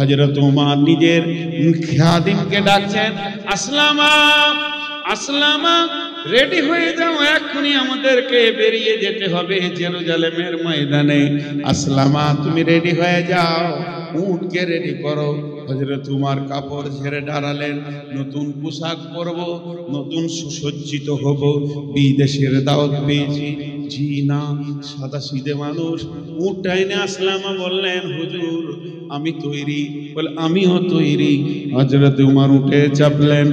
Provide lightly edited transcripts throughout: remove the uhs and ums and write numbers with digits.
হযরত ওমর নিজের খাদিমকে ডাকছেন, আসলামা আসলামা, রেডি হয়ে যাও, এক্ষুনি আমাদেরকে বেরিয়ে যেতে হবে জেরুজালেমের ময়দানে। আসলামা তুমি রেডি হয়ে যাও, উটকে রেডি করো। হযরত উমর কাপড় ছেড়ে দাঁড়ালেন, নতুন পোশাক পরব, নতুন সুসজ্জিত হব, বিদেশের দাওয়াত পেয়েছি। জি না, সাদা সিধে মানুষ। উট টাইনে আসলামা বললেন, হুজুর আমি তৈরি। বলে আমিও তৈরি। হযরত উমর উঠে চাপলেন,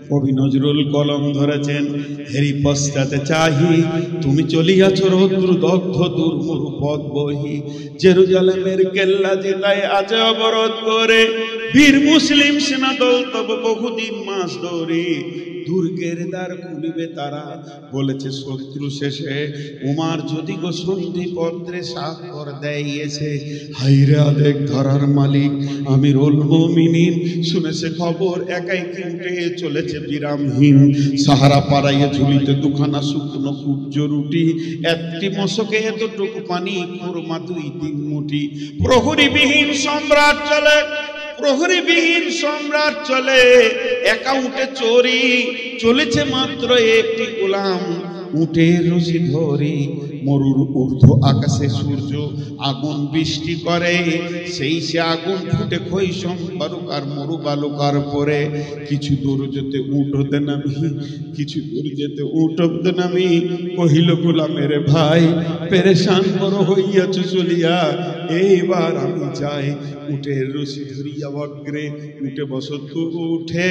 কবি নজরুল কলম ধরেছেন, হেরি পশ্চাতে চাহি তুমি চলিয়াছ রৌদ্র দগ্ধ দুর্মুর পথ বহি, জেরুজালেমের কেল্লা জেতায় আজ অবরোধ করে, বীর মুসলিম সেনা দল তব বহুদিন মাস ধরে, দুর্গের দ্বার খুলিবে তারা, বলেছে শত্রু শেষে, উমার যদি গো সন্ধি পত্রে স্বাক্ষর দেইয়েছে, হাইরে আদেক ধরার মালিক আমিরুল মুমিনিন, শুনেছে খবর একাই কিনতে চলেছে বিরামহীন, সাহারা পাড়াইয়ে ঝুলিতে দুখানা শুকনো কুব্জ রুটি, একটি মশকে এতটুকু পানি, খুরমা 2-3 মুঠি, প্রহরীবিহীন সম্রাট চলে, প্রহরীবিহীন সম্রাট চলে, একা উঠে চোরি, চলেছে মাত্র একটি গোলাম, উটের রশি ধরি, মরুর ঊর্ধ্ব আকাশে সূর্য আগুন বৃষ্টি করে, সেই সে আগুন ফুটে খৈশম বালুকার মরু বালুকার পরে, কিছু দূর যেতে উট হতে নামি, কিছু দূর যেতে উট হতে নামি, কহিল গোলামের ভাই পেরেশান বড় হইয়াছ চলিয়া, এইবার আমি যাই। উটের রশি ধরিয়া অগ্রে, উঠে বসত উঠে,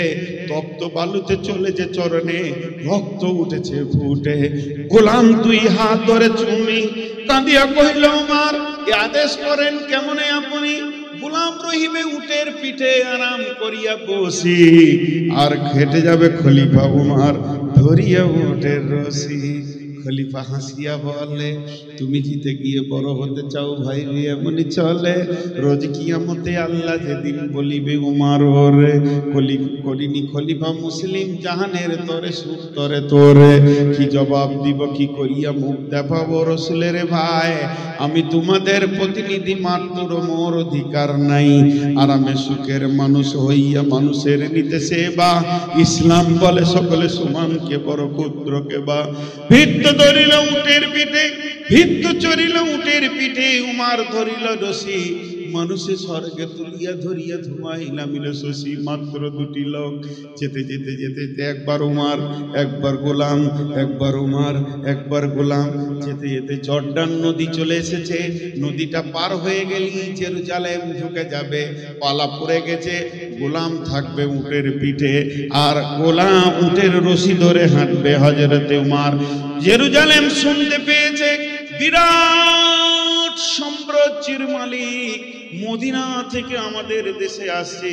তপ্ত বালুতে চলে যে চরণে, রক্ত উঠেছে ফুটে, গোলাম 2 হাত ধরে চুমি কাঁদিয়া কহিল, ওমর এ আদেশ করেন কেমনে আপনি, গোলাম রহিবে উটের পিঠে আরাম করিয়া বসি, আর খেটে যাবে খলিফা উমর ধরিয়া উটের রশি। খলিফা হাসিয়া বলে, তুমি জিতে গিয়ে বড় হতে চাও ভাই, এমনি চলে, রোজ কিয়ামতে আল্লাহ যেদিন বলিবে উমর ওরে, করিনি খলিফা মুসলিম জাহানের তরে সুখ তরে তোরে, কি জবাব দিব কি করিয়া মুখ দেখাবো রসুলের ভাই, আমি তোমাদের প্রতিনিধি মাত্র, মোর অধিকার নাই, আরামে সুখের মানুষ হইয়া মানুষের নিতে সেবা, ইসলাম বলে সকলে সমান, কে বড় ক্ষুদ্র কে বা, ভিত্ত ধরিল উটের পিঠে, ভিত্ত চড়িল উটের পিঠে, উমার ধরিল রশি, মানুষে স্বর্গে তুলিয়া ধরিয়া ধুমাইলা মিল শশী, মাত্র 2টি লোক, যেতে যেতে যেতে একবার উমার একবার গোলাম, একবার উমার একবার গোলাম, যেতে যেতে জর্ডান নদী চলে এসেছে, নদীটা পার হয়ে গেলি জেরুজালেম ঢুকে যাবে, পালা পড়ে গেছে, গোলাম থাকবে উটের পিঠে, আর গোলাম উটের রশি ধরে হাঁটবে। হযরতে উমর জেরুজালেম শুনতে পেয়েছে, বিরাট সাম্রাজ্যের মালিক মদিনা থেকে আমাদের দেশে আসছে,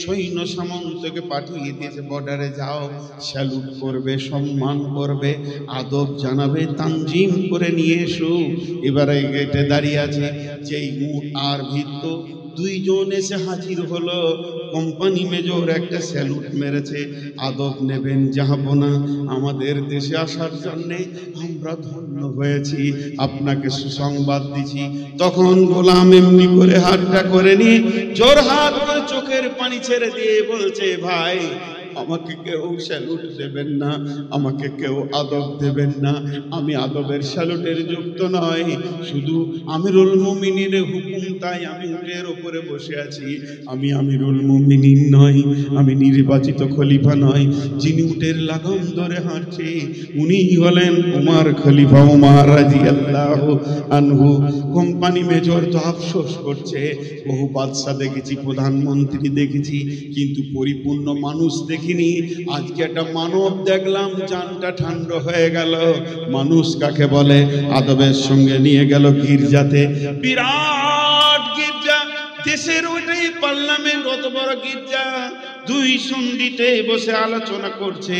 সৈন্য সামন্তকে পাঠিয়ে দিয়েছে, বর্ডারে যাও, স্যালুট করবে, সম্মান করবে, আদব জানাবে, তানজিম করে নিয়ে এসো। এবারে গেটে দাঁড়িয়ে আছে, যেই উট আর ভিত্ত 2 জন এসে হাজির হলো, কোম্পানি মেজর একটা স্যালুট মেরেছে, আদব নেবেন জাহাপনা, আমাদের দেশে আসার জন্য আমরা ধন্য হয়েছি, আপনাকে সুসংবাদ দিছি। তখন গোলাম এমনি করে হাতটা করে নিয়ে জোর হাত করে চোখের পানি ছেড়ে দিয়ে বলছে, ভাই আমাকে কেউ স্যালুট দেবেন না, আমাকে কেউ আদব দেবেন না, আমি আদবের স্যালুটের যুক্ত নয়, শুধু আমিরুল মুমিনিনের হুকুম, তাই আমি উটের ওপরে বসে আছি, আমি আমিরুল মুমিনিন নই, আমি নির্বাচিত খলিফা নই, যিনি উটের লাগাম ধরে হাঁটছে উনিই হলেন উমর, খলিফা উমর রাদিয়াল্লাহু আনহু। কোম্পানি মেজর তো আফসোস করছে, বহু বাদশা দেখেছি, প্রধানমন্ত্রী দেখেছি, কিন্তু পরিপূর্ণ মানুষ দেখিনি, আজকে একটা মানব দেখলাম, জানটা ঠান্ডা হয়ে গেল। মানুষ কাকে বলে? আদবের সঙ্গে নিয়ে গেল গির্জাতে, বিরাট গির্জা, দেশের ওইটাই পার্লামেন্ট, অত বড় গির্জা, দুই সন্ধিতে বসে আলোচনা করছে,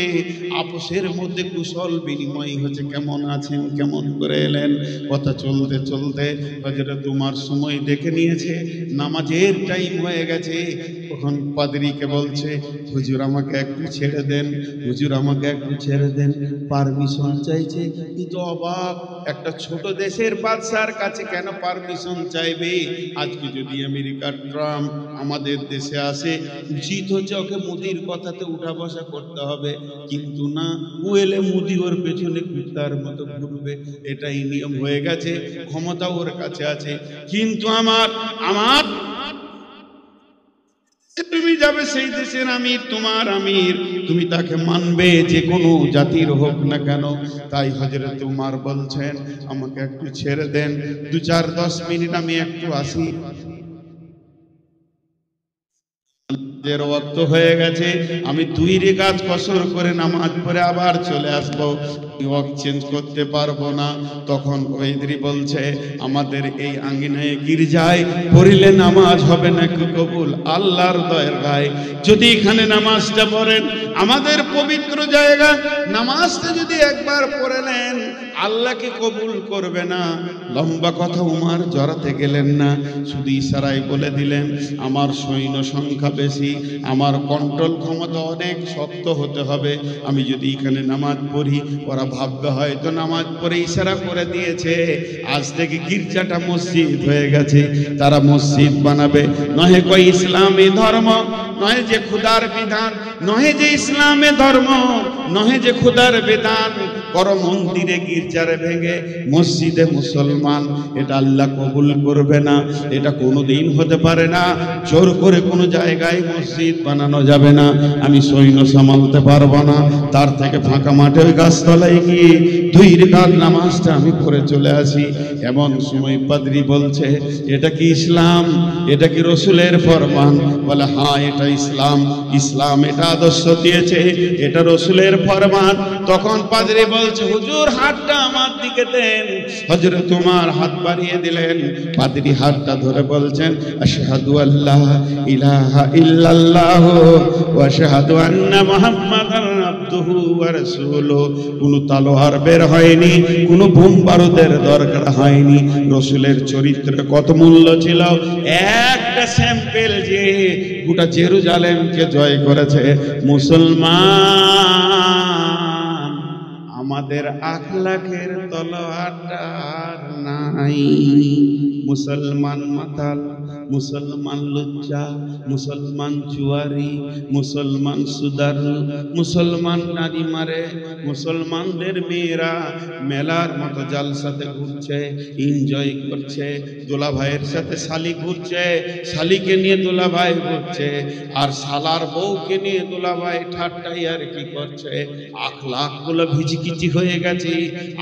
আপোষের মধ্যে কুশল বিনিময় হচ্ছে, কেমন আছেন, কেমন করে এলেন। কথা চলতে চলতে হযরত উমর সময় দেখে নিয়েছে, নামাজের টাইম হয়ে গেছে। তখন পাদ্রীকে বলছে, হুজুর আমাকে একটু ছেড়ে দেন, হুজুর আমাকে একটু ছেড়ে দেন, পারমিশন চাইছে। কিন্তু অবাক, একটা ছোট দেশের বাদশার কাছে কেন পারমিশন চাইবে? আজকে যদি আমেরিকার ট্রাম্প আমাদের দেশে আসে, উচিত হচ্ছে ওকে মোদির কথাতে উঠা বসা করতে হবে, কিন্তু না, ও এলে মোদি ওর পেছনে কুত্তার মতো ঘুরবে। এটাই নিয়ম হয়ে গেছে, ক্ষমতা ওর কাছে আছে। কিন্তু আমার তুমি যাবে সেই দেশের আমির, তোমার আমির, তুমি তাকে মানবে, যে কোনো জাতির হোক না কেন। তাই হযরত উমর বলছেন, আমাকে একটু ছেড়ে দেন, 2-4-10 মিনিট আমি একটু আসি। এর ওয়াক্ত হয়ে গেছে, আমি 2 রাকাত কসর করে নামাজ পড়ে আবার চলে আসবো, ওয়াক্ত চেঞ্জ করতে পারবো না। তখন ওয়েদরি বলছে, আমাদের এই আঙ্গিনায় গির্জায় পড়িলে নামাজ হবে নাকি কবুল? আল্লাহর দয়ার গায়ে যদি এখানে নামাজটা পড়েন, আমাদের পবিত্র জায়গা, নামাজটা যদি একবার পড়লেন, আল্লাহকে কবুল করবে না। লম্বা কথা উমর জড়াতে গেলেন না, শুধু ইশারায় বলে দিলেন, আমার সৈন্য সংখ্যা বেশি, আমার কন্ট্রোল ক্ষমতা অনেক শক্ত হতে হবে। আমি যদি এখানে নামাজ পড়ি, ওরা ভাববে হয়তো নামাজ পড়ে ইশারা করে দিয়েছে, আজ থেকে গির্জাটা মসজিদ হয়ে গেছে, তারা মসজিদ বানাবে। নহে কই ইসলামী ধর্ম, নহে যে খুদার বিধান, নহে যে ইসলামে ধর্ম, নহে যে খুদার বিধান, করো মন্দিরে গির্জারে ভেঙে মসজিদে মুসলমান। এটা আল্লাহ কবুল করবে না, এটা কোনোদিন হতে পারে না। জোর করে কোনো জায়গায় মসজিদ বানানো যাবে না, আমি সৈন্য সামালতে পারবো না। তার থেকে ফাঁকা মাঠে ওই গাছতলায় গিয়ে 2 রাকাত নামাজটা আমি পড়ে চলে আসি। এমন সময় পাদ্রী বলছে, এটা কি ইসলাম? এটা কি রসুলের ফরমান? বলে, হ্যাঁ এটা ইসলাম, ইসলাম এটা আদর্শ দিয়েছে, এটা রসুলের ফরমান। তখন পাদ্রী বলছে, হুজুর হাতটা আমার দিকে দেন। হযরত উমর হাত বাড়িয়ে দিলেন, পাদ্রী হাতটা ধরে বলছেন, আশহাদু আল্লাহ ইলাহা ইল্লাল্লাহ ওয়া আশহাদু আন্না মুহাম্মাদার আবদুহু ওয়া রাসূলুহু। কোনো তলোয়ার বের হয়নি, কোনো বোম বারুদের দরকার হয়নি। রসুলের চরিত্রে কত মূল্য ছিল, একটা স্যাম্পল যে গোটা জেরুজালেমকে জয় করেছে। মুসলমান, আমাদের আখলাকের তলোয়ারটা নাই। মুসলমান মাতাল, মুসলমান লজ্জা, মুসলমান জুয়ারি, মুসলমান সুদারু, মুসলমান নারী মারে, মুসলমানদের মেয়েরা মেলার মতো জালসাতে ঘুরছে, এনজয় করছে, দোলা ভাইয়ের সাথে শালি ঘুরছে, শালিকে নিয়ে দোলা ভাই ঘুরছে, আর শালার বউকে নিয়ে দোলা ভাই ঠাট্টাই আর কি করছে। আখলাক গুলো ভিজিকিচি হয়ে গেছে,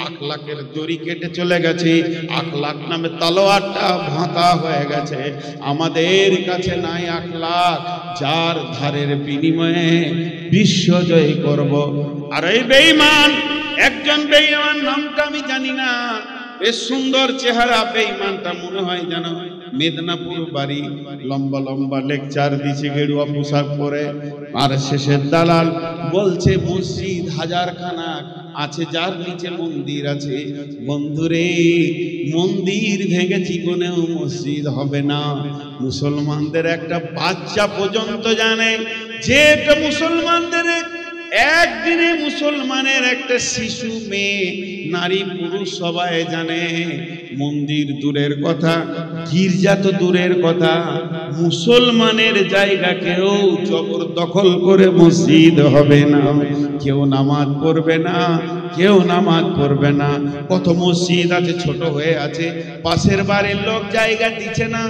আখলাকের দড়ি কেটে চলে গেছে, আখলাক নামে তলোয়ারটা ভাঁতা হয়ে গেছে। আমাদের কাছে নাই আখলাক, যার ধারের বিনিময়ে বিশ্ব জয় করব। আর এই বেঈমান, একজন বেঈমান, নামটা আমি জানি না, বেশ সুন্দর চেহারা বেঈমানটা, মনে হয় যেন মেদিনীপুর বাড়ি, লম্বা লম্বা লেকচার দিছে গেরুয়া পোশাক পরে। আর শেষের দালাল বলছে মসজিদ 1000 খানা আছে, যার নিচে মন্দির আছে। বন্ধুরে, মন্দির ভেঙে জীবনেও মসজিদ হবে না। মুসলমানদের একটা বাচ্চা পর্যন্ত জানে যে এটা মুসলমানদের, একদিনে মুসলমানের একটা শিশু, মেয়ে, নারী, পুরুষ সবাই জানে। মন্দির দূরের কথা, গির্জা তো দূরের কথা, মুসলমানের জায়গা কেউ জবরদখল করে মসজিদ হবে না। কেউ নামাজ পড়বে না, কেউ নামাজ পড়বে না। কত মসজিদ আছে ছোট হয়ে আছে, পাশের বাড়ির লোক জায়গা দিচ্ছে না,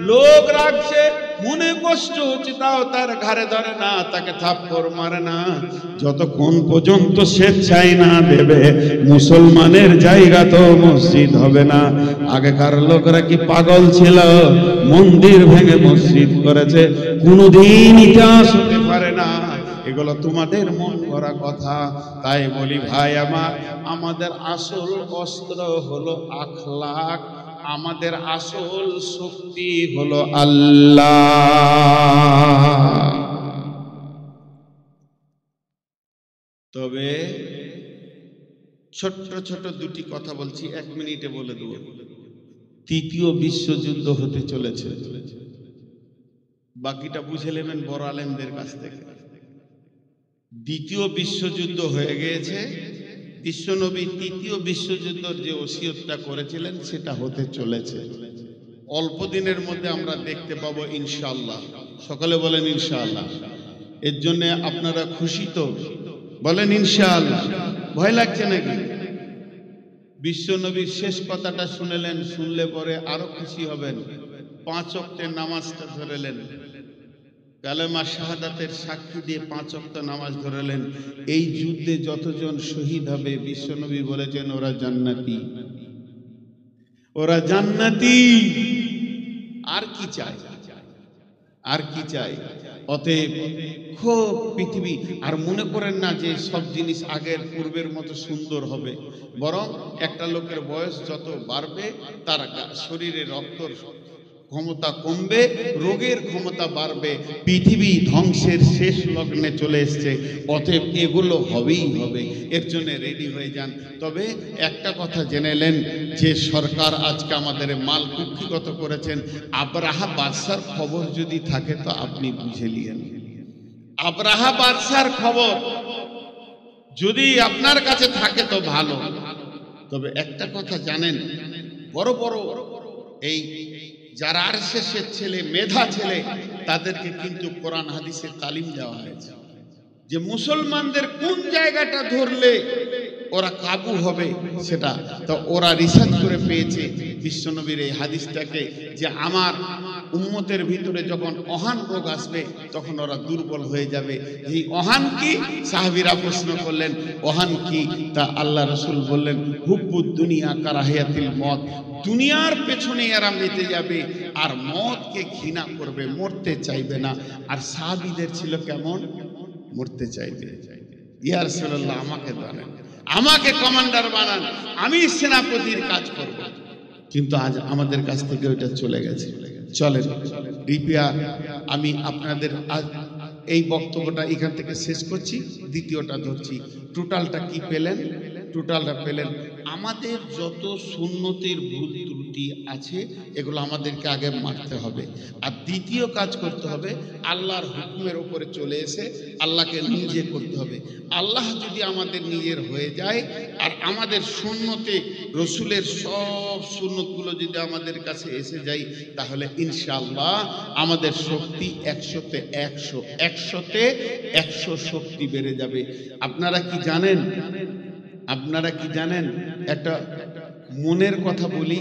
লোক রাখছে, মনে কষ্ট হচ্ছে, তাও তার ঘাড়ে ধরে না, তাকে থাপ্পড় মারে না, যতক্ষণ পর্যন্ত স্বেচ্ছায় না দেবে। মুসলমানের জায়গা তো মসজিদ হবে না। আগেকার লোকরা কি পাগল ছিল? মন্দির ভেঙে মসজিদ করেছে, কোনোদিন ইতিহাস হতে পারে না। এগুলো তোমাদের মন করা কথা। তাই বলি ভাই আমার, আমাদের আসল অস্ত্র হলো আখলাক, আমাদের আসল শক্তি হলো আল্লাহ। তবে ছোট্ট ছোট দুটি কথা বলছি, 1 মিনিটে বলে দেব। তৃতীয় বিশ্বযুদ্ধ হতে চলেছে, বাকিটা বুঝে নেবেন বড় আলেমদের কাছ থেকে। দ্বিতীয় বিশ্বযুদ্ধ হয়ে গিয়েছে, বিশ্বনবী তৃতীয় বিশ্বযুদ্ধের যে ওসিয়তটা করেছিলেন সেটা হতে চলেছে। অল্প দিনের মধ্যে আমরা দেখতে পাবো ইনশাআল্লাহ। সকলে বলেন ইনশাআল্লাহ। এর জন্য আপনারা খুশি তো? বলেন ইনশাআল্লাহ। ভয় লাগছে নাকি? বিশ্বনবীর শেষ কথাটা শুনলেন, শুনলে পরে আরো খুশি হবেন। 5 ওয়াক্তের নামাজটা ধরেলেন, কালেমা শাহাদাতের সাক্ষী দিয়ে 5 ওয়াক্ত নামাজ ধরেলেন। এই যুদ্ধে যতজন শহীদ হবে বিশ্বনবী বলেছেন ওরা জান্নাতি, ওরা জান্নাতি। আর কি চাই? আর কি চাই? অতএব খুব পৃথিবী আর মনে করেন না যে সব জিনিস আগের পূর্বের মতো সুন্দর হবে, বরং একটা লোকের বয়স যত বাড়বে তার শরীরে রক্তর ক্ষমতা কমবে, রোগের ক্ষমতা বাড়বে, পৃথিবী ধ্বংসের শেষ লগ্নে চলে এসছে। অতএব এগুলো হবেই হবে, এর জন্য রেডি হয়ে যান। তবে একটা কথা জেনেলেন যে সরকার আজকে আমাদের মাল কুক্ষিগত করেছেন। আব্রাহা বাদশার খবর যদি থাকে তো আপনি বুঝে নিয়েন। আব্রাহা বাদশার খবর যদি আপনার কাছে থাকে তো ভালো। তবে একটা কথা জানেন, বড় বড় এই যারা আরএসএসের ছেলে, মেধা ছেলে, তাদেরকে কিন্তু কোরআন হাদিসে তালিম দেওয়া হয়েছে যে মুসলমানদের কোন জায়গাটা ধরলে ওরা কাবু হবে সেটা। তো ওরা রিসার্চ করে পেয়েছে বিশ্বনবীর এই হাদিসটাকে, যে আমার উম্মতের ভিতরে যখন অহান রোগ আসবে তখন ওরা দুর্বল হয়ে যাবে। এই অহান কি? সাহাবীরা প্রশ্ন করলেন অহান কি? তা আল্লাহ রাসূল বললেন হুব্বুদ দুনিয়া কারাহিয়াতিল মত। দুনিয়ার পেছনে এরা মেতে যাবে আর মতকে ঘৃণা করবে, মরতে চাইবে না। আর সাহাবীদের ছিল কেমন? মরতে চাইবে। ইয়া রাসূলুল্লাহ আমাকে বানান, আমাকে কমান্ডার বানান, আমি সেনাপতির কাজ করব। কিন্তু আজ আমাদের কাছ থেকে ওইটা চলে গেছে। চলেন রিপিয়া, আমি আপনাদের আজ এই বক্তব্যটা এখান থেকে শেষ করছি, দ্বিতীয়টা ধরছি। টোটালটা কি পেলেন? টোটালটা পেলেন আমাদের যত সুন্নতের ভুল ত্রুটি আছে এগুলো আমাদেরকে আগে মারতে হবে। আর দ্বিতীয় কাজ করতে হবে আল্লাহর হুকুমের উপরে চলে এসে আল্লাহকে নিজে করতে হবে। আল্লাহ যদি আমাদের নিজের হয়ে যায় আর আমাদের সুন্নতে রসুলের সব সুন্নতগুলো যদি আমাদের কাছে এসে যায়, তাহলে ইনশাআল্লাহ আমাদের শক্তি 100-তে 100, 100-তে 100 শক্তি বেড়ে যাবে। আপনারা কি জানেন? আপনারা কি জানেন? একটা মনের কথা বলি,